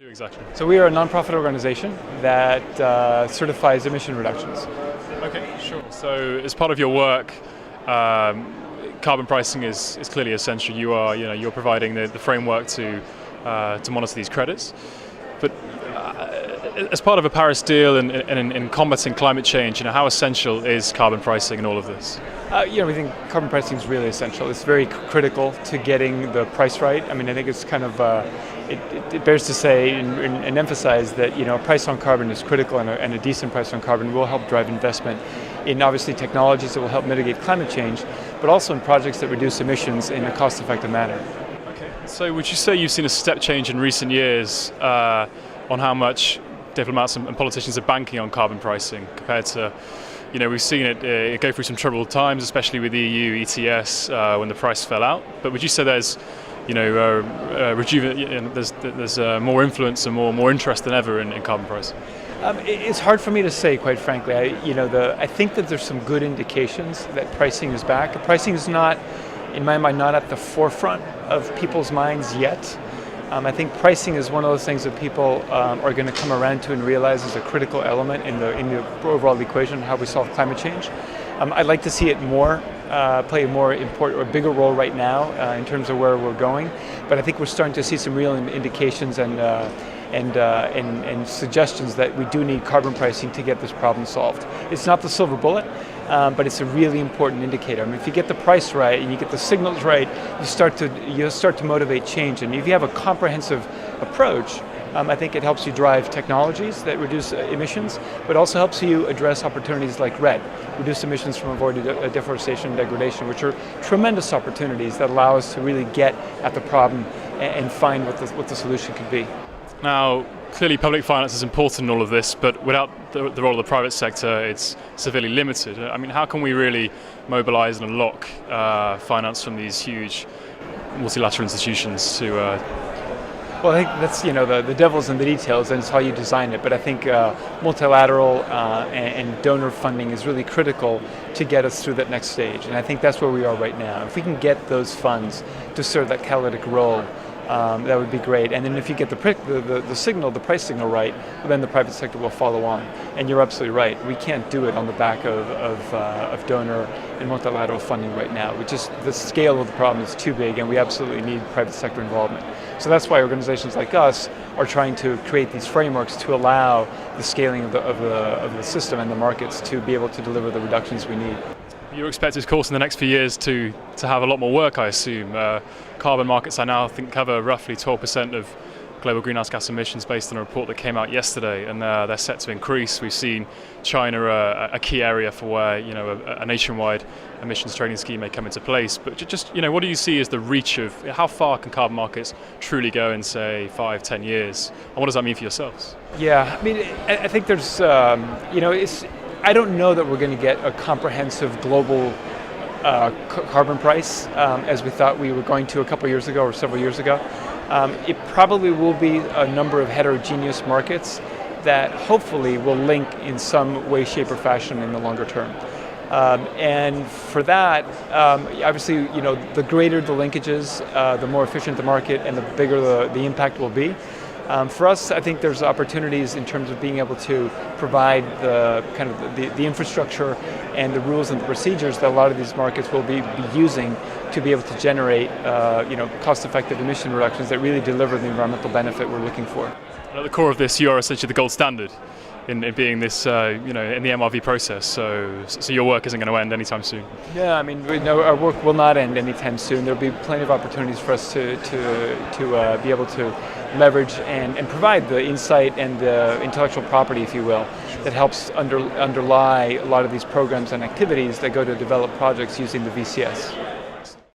Do exactly. So we are a nonprofit organization that certifies emission reductions. Okay, sure. So as part of your work, carbon pricing is clearly essential. You're providing the framework to monitor these credits. But as part of a Paris deal and in combating climate change, how essential is carbon pricing in all of this? We think carbon pricing is really essential. It's very critical to getting the price right. I think it's kind of it bears to say and emphasize that a price on carbon is critical, and a decent price on carbon will help drive investment in obviously technologies that will help mitigate climate change, but also in projects that reduce emissions in a cost-effective manner. Okay. So would you say you've seen a step change in recent years on how much diplomats and politicians are banking on carbon pricing compared to, we've seen it go through some troubled times, especially with the EU ETS when the price fell out. But would you say there's there's more influence and more interest than ever in carbon pricing? It's hard for me to say, quite frankly. I think that there's some good indications that pricing is back. Pricing is not, in my mind, not at the forefront of people's minds yet. I think pricing is one of those things that people are going to come around to and realize is a critical element in the overall equation of how we solve climate change. I'd like to see it play a more important or bigger role right now in terms of where we're going. But I think we're starting to see some real indications and suggestions that we do need carbon pricing to get this problem solved. It's not the silver bullet, but it's a really important indicator. If you get the price right and you get the signals right, you start to motivate change. And if you have a comprehensive approach, I think it helps you drive technologies that reduce emissions, but also helps you address opportunities like REDD, reduce emissions from avoided deforestation and degradation, which are tremendous opportunities that allow us to really get at the problem and find what the solution could be. Now, clearly public finance is important in all of this, but without the role of the private sector, it's severely limited. How can we really mobilize and unlock finance from these huge multilateral institutions to... Well, I think that's the devil's in the details, and it's how you design it. But I think multilateral and donor funding is really critical to get us through that next stage. And I think that's where we are right now. If we can get those funds to serve that catalytic role, that would be great. And then if you get the signal, the price signal right, then the private sector will follow on. And you're absolutely right. We can't do it on the back of donor and multilateral funding right now. The scale of the problem is too big, and we absolutely need private sector involvement. So that's why organizations like us are trying to create these frameworks to allow the scaling of the system and the markets to be able to deliver the reductions we need. You're expected, of course, in the next few years to have a lot more work, I assume. Carbon markets, I now think, cover roughly 12% of global greenhouse gas emissions based on a report that came out yesterday, and they're set to increase. We've seen China a key area for where a nationwide emissions trading scheme may come into place. But what do you see as the reach of how far can carbon markets truly go in, say, 5-10 years? And what does that mean for yourselves? Yeah, I think there's I don't know that we're going to get a comprehensive global carbon price as we thought we were going to a couple of years ago or several years ago. It probably will be a number of heterogeneous markets that hopefully will link in some way, shape, or fashion in the longer term. And for that, obviously, the greater the linkages, the more efficient the market, and the bigger the impact will be. For us, I think there's opportunities in terms of being able to provide the infrastructure and the rules and the procedures that a lot of these markets will be using to be able to generate cost-effective emission reductions that really deliver the environmental benefit we're looking for. At the core of this, you are essentially the gold standard in being this, in the MRV process. So your work isn't going to end anytime soon. Yeah, our work will not end anytime soon. There'll be plenty of opportunities for us to be able to leverage and provide the insight and the intellectual property, if you will, that helps underlie a lot of these programs and activities that go to develop projects using the VCS.